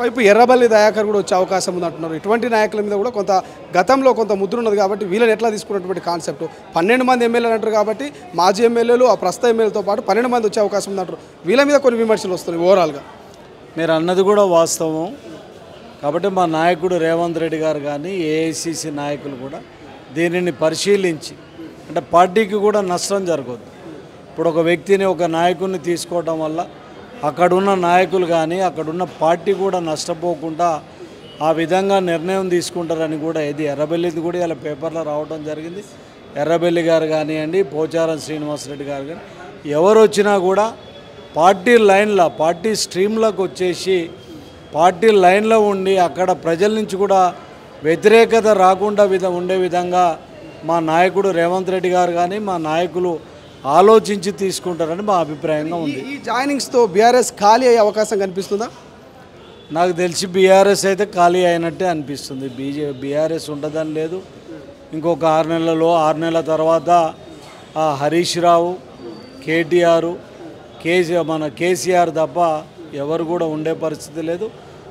మరోవైపు ఎర్రబల్లి దయాకర్ కూడా వచ్చే అవకాశం ఉంది అంటున్నారు. ఇటువంటి నాయకుల మీద కూడా కొంత గతంలో కొంత ముద్ర ఉన్నది కాబట్టి వీళ్ళని ఎట్లా తీసుకున్నటువంటి కాన్సెప్ట్ 12 మంది ఎమ్మెల్యేలు అంటారు కాబట్టి మాజీ ఎమ్మెల్యేలు ఆ ప్రస్తుత ఎమ్మెల్యేలతో పాటు 12 మంది వచ్చే అవకాశం ఉంది అంటారు. వీళ్ళ మీద కొన్ని విమర్శలు వస్తున్నాయి ఓవరాల్గా. మీరు అన్నది కూడా వాస్తవం. కాబట్టి మా నాయకుడు రేవంత్ రెడ్డి గారు కానీ ఏఐసిసి నాయకులు కూడా దీనిని పరిశీలించి అంటే పార్టీకి కూడా నష్టం జరగదు. ఇప్పుడు ఒక వ్యక్తిని ఒక నాయకుడిని తీసుకోవడం వల్ల అక్కడున్న నాయకులు కానీ అక్కడున్న పార్టీ కూడా నష్టపోకుండా ఆ విధంగా నిర్ణయం తీసుకుంటారని కూడా ఇది ఎర్రబెల్లిది కూడా ఇలా పేపర్లో రావడం జరిగింది. ఎర్రబెల్లి గారు కానివ్వండి, పోచారం శ్రీనివాసరెడ్డి గారు కానీ ఎవరు వచ్చినా కూడా పార్టీ లైన్లో పార్టీ స్ట్రీమ్లోకి వచ్చేసి పార్టీ లైన్లో ఉండి అక్కడ ప్రజల నుంచి కూడా వ్యతిరేకత రాకుండా ఉండే విధంగా మా నాయకుడు రేవంత్ రెడ్డి గారు కానీ మా నాయకులు ఆలోచించి తీసుకుంటారని మా అభిప్రాయంగా ఉంది. ఈ జాయినింగ్స్తో బీఆర్ఎస్ ఖాళీ అయ్యే అవకాశం కనిపిస్తుందా? నాకు తెలిసి బీఆర్ఎస్ అయితే ఖాళీ అయినట్టే అనిపిస్తుంది. బీఆర్ఎస్ ఉంటుందని లేదు. ఇంకొక 6 నెలలలో 6 నెలల తర్వాత హరీష్ రావు, కేటీఆర్, మన కేసీఆర్ తప్ప ఎవరు కూడా ఉండే పరిస్థితి లేదు.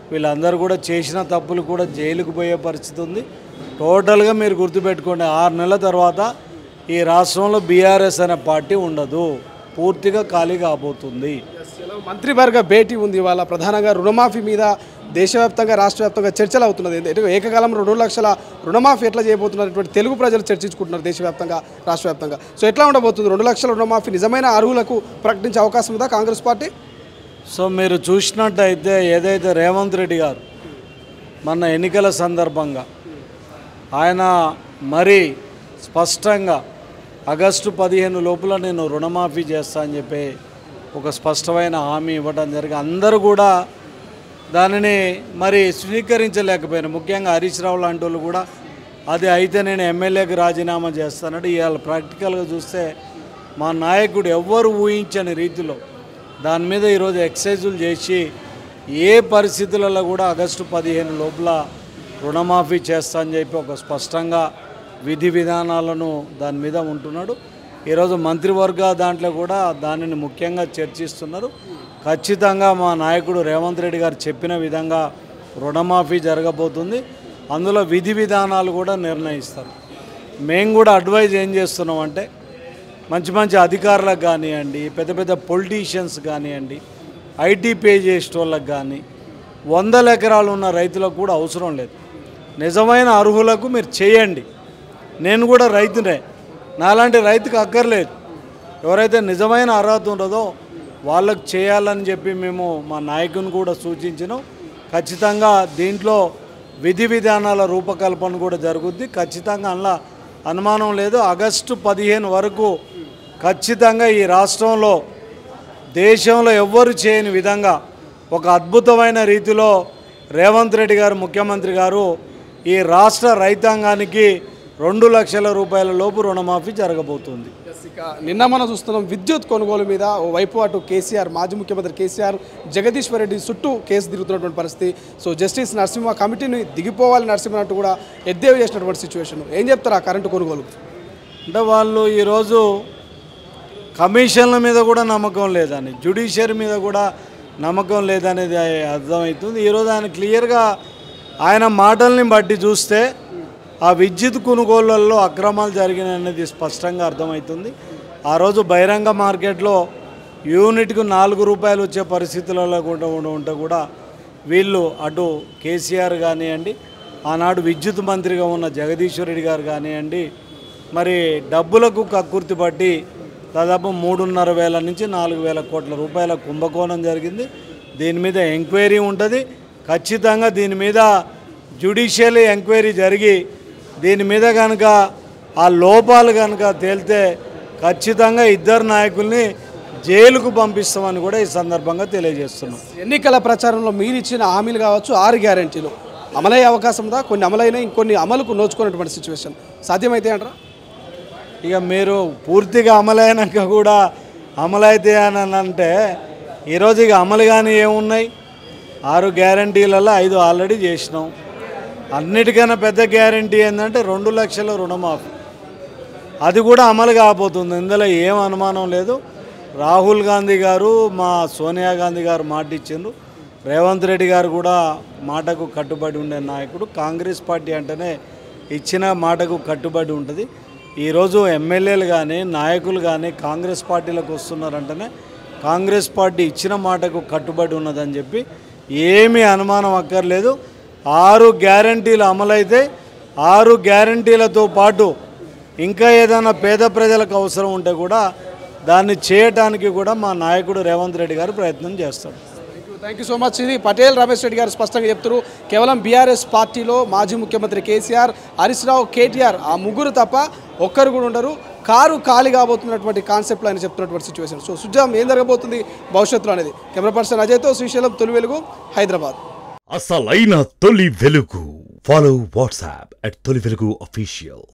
వీళ్ళందరూ కూడా చేసిన తప్పులు కూడా జైలుకు పోయే పరిస్థితి ఉంది. టోటల్గా మీరు గుర్తుపెట్టుకోండి, 6 నెలల తర్వాత ఈ రాష్ట్రంలో బీఆర్ఎస్ అనే పార్టీ ఉండదు, పూర్తిగా ఖాళీ కాబోతుంది. మంత్రివర్గ భేటీ ఉంది ఇవాళ. ప్రధానంగా రుణమాఫీ మీద దేశవ్యాప్తంగా రాష్ట్ర వ్యాప్తంగా చర్చలు అవుతున్నది. ఏకకాలంలో 2 లక్షల రుణమాఫీ ఎట్లా చేయబోతున్నటువంటి తెలుగు ప్రజలు చర్చించుకుంటున్నారు దేశవ్యాప్తంగా రాష్ట్ర వ్యాప్తంగా. సో ఎట్లా ఉండబోతుంది 2 లక్షల రుణమాఫీ? నిజమైన అర్హులకు ప్రకటించే అవకాశం ఉందా కాంగ్రెస్ పార్టీ? సో మీరు చూసినట్టయితే ఏదైతే రేవంత్ రెడ్డి గారు మన ఎన్నికల సందర్భంగా ఆయన మరీ స్పష్టంగా ఆగస్టు 15 లోపల నేను రుణమాఫీ చేస్తా అని చెప్పి ఒక స్పష్టమైన హామీ ఇవ్వడం జరిగింది. అందరూ కూడా దానిని మరి స్వీకరించలేకపోయారు. ముఖ్యంగా హరీష్ రావు లాంటి వాళ్ళు కూడా అది అయితే నేను ఎమ్మెల్యేకి రాజీనామా చేస్తానంటే ఇవాళ ప్రాక్టికల్గా చూస్తే మా నాయకుడు ఎవ్వరు ఊహించని రీతిలో దాని మీద ఈరోజు ఎక్సైజులు చేసి ఏ పరిస్థితులలో కూడా ఆగస్టు 15 లోపల రుణమాఫీ చేస్తా అని చెప్పి ఒక స్పష్టంగా విధి విధానాలను దాని మీద ఉంటున్నాడు. ఈరోజు మంత్రివర్గ దాంట్లో కూడా దానిని ముఖ్యంగా చర్చిస్తున్నారు. ఖచ్చితంగా మా నాయకుడు రేవంత్ రెడ్డి గారు చెప్పిన విధంగా రుణమాఫీ జరగబోతుంది. అందులో విధి విధానాలు కూడా నిర్ణయిస్తారు. మేము కూడా అడ్వైజ్ ఏం చేస్తున్నామంటే మంచి మంచి అధికారులకు కానివ్వండి, పెద్ద పెద్ద పొలిటీషియన్స్ కానివ్వండి, ఐటీ పే చేసేటోళ్ళకి కానీ 100 ఎకరాలు ఉన్న రైతులకు కూడా అవసరం లేదు. నిజమైన అర్హులకు మీరు చేయండి. నేను కూడా రైతునే, నాలాంటి రైతుకు అక్కర్లేదు. ఎవరైతే నిజమైన అర్హత ఉండదో వాళ్ళకు చేయాలని చెప్పి మేము మా నాయకుని కూడా సూచించినాం. ఖచ్చితంగా దీంట్లో విధి విధానాల రూపకల్పన కూడా జరుగుద్ది. ఖచ్చితంగా అందులో అనుమానం లేదు. ఆగస్టు 15 వరకు ఖచ్చితంగా ఈ రాష్ట్రంలో దేశంలో ఎవ్వరు చేయని విధంగా ఒక అద్భుతమైన రీతిలో రేవంత్ రెడ్డి గారు ముఖ్యమంత్రి గారు ఈ రాష్ట్ర రైతాంగానికి 2 లక్షల రూపాయల లోపు రుణమాఫీ జరగబోతుంది. నిన్న మనం చూస్తున్నాం విద్యుత్ కొనుగోలు మీద ఓవైపు అటు కేసీఆర్ మాజీ ముఖ్యమంత్రి కేసీఆర్ జగదీశ్వర్ రెడ్డి చుట్టూ కేసు తిరుగుతున్నటువంటి పరిస్థితి. సో జస్టిస్ నరసింహ కమిటీని దిగిపోవాలి నరసింహ అంటూ కూడా ఎద్దేవి చేసినటువంటి సిచ్యువేషన్. ఏం చెప్తారు ఆ కరెంటు కొనుగోలు? అంటే వాళ్ళు ఈరోజు కమిషన్ల మీద కూడా నమ్మకం లేదని, జ్యుడిషియరీ మీద కూడా నమ్మకం లేదనేది అర్థమవుతుంది. ఈరోజు ఆయన క్లియర్గా ఆయన మాటల్ని బట్టి చూస్తే ఆ విద్యుత్ కొనుగోళ్లలో అక్రమాలు జరిగిననేది స్పష్టంగా అర్థమవుతుంది. ఆ రోజు బహిరంగ మార్కెట్లో యూనిట్కు 4 రూపాయలు వచ్చే పరిస్థితులలో కూడా ఉంటే కూడా వీళ్ళు అటు కేసీఆర్ కానివ్వండి, ఆనాడు విద్యుత్ మంత్రిగా ఉన్న జగదీశ్వర్ రెడ్డి గారు కానివ్వండి, మరి డబ్బులకు కక్కుర్తి పట్టి దాదాపు 3,500 నుంచి 4,000 కోట్ల రూపాయల కుంభకోణం జరిగింది. దీని మీద ఎంక్వైరీ ఉంటుంది. ఖచ్చితంగా దీని మీద జ్యుడిషియల్ ఎంక్వైరీ జరిగి దీని మీద కనుక ఆ లోపాలు కనుక తేలితే ఖచ్చితంగా 2 నాయకుల్ని జైలుకు పంపిస్తామని కూడా ఈ సందర్భంగా తెలియజేస్తున్నాం. ఎన్నికల ప్రచారంలో మీరు ఇచ్చిన హామీలు కావచ్చు 6 గ్యారెంటీలు అమలయ్యే అవకాశం ఉందా? కొన్ని అమలైనా ఇంకొన్ని అమలుకు నోచుకున్నటువంటి సిచ్యువేషన్ సాధ్యమైతే అంటారా? ఇక మీరు పూర్తిగా అమలైనాక కూడా అమలైతే అని అంటే ఈరోజు ఇక అమలు కానీ ఏమున్నాయి? 6 గ్యారెంటీలలో 5 ఆల్రెడీ చేసినాం. అన్నిటికన్నా పెద్ద గ్యారెంటీ ఏంటంటే 2 లక్షల రుణమాఫీ, అది కూడా అమలు కాబోతుంది. ఇందులో ఏం అనుమానం లేదు. రాహుల్ గాంధీ గారు మా సోనియా గాంధీ గారు మాట ఇచ్చిండ్రు రేవంత్ రెడ్డి గారు కూడా మాటకు కట్టుబడి ఉండే నాయకుడు. కాంగ్రెస్ పార్టీ అంటేనే ఇచ్చిన మాటకు కట్టుబడి ఉంటుంది. ఈరోజు ఎమ్మెల్యేలు కానీ నాయకులు కానీ కాంగ్రెస్ పార్టీలకు వస్తున్నారంటేనే కాంగ్రెస్ పార్టీ ఇచ్చిన మాటకు కట్టుబడి ఉన్నదని చెప్పి ఏమీ అనుమానం అక్కర్లేదు. 6 గ్యారంటీలు అమలైతే 6 గ్యారంటీలతో పాటు ఇంకా ఏదైనా పేద ప్రజలకు అవసరం ఉంటే కూడా దాన్ని చేయటానికి కూడా మా నాయకుడు రేవంత్ రెడ్డి గారు ప్రయత్నం చేస్తాడు. Thank you so much. ఇది పటేల్ రమేష్ రెడ్డి గారు స్పష్టంగా చెప్తారు. కేవలం బీఆర్ఎస్ పార్టీలో మాజీ ముఖ్యమంత్రి కేసీఆర్, హరీష్ రావు, కేటీఆర్ ఆ ముగ్గురు తప్ప ఒక్కరు కూడా ఉండరు. కారు ఖాళీ కాబోతున్నటువంటి కాన్సెప్ట్లో ఆయన చెప్తున్నటువంటి సిచ్యువేషన్. సో సుజాం ఏం జరగబోతుంది భవిష్యత్తులో అనేది కెమెరా పర్సన్ అజయ్తో శ్రీశైలం, తొలి వెలుగు, హైదరాబాద్. అసలైన తొలి వెలుగు. ఫాలో వాట్సాప్ @తొలి వెలుగు official.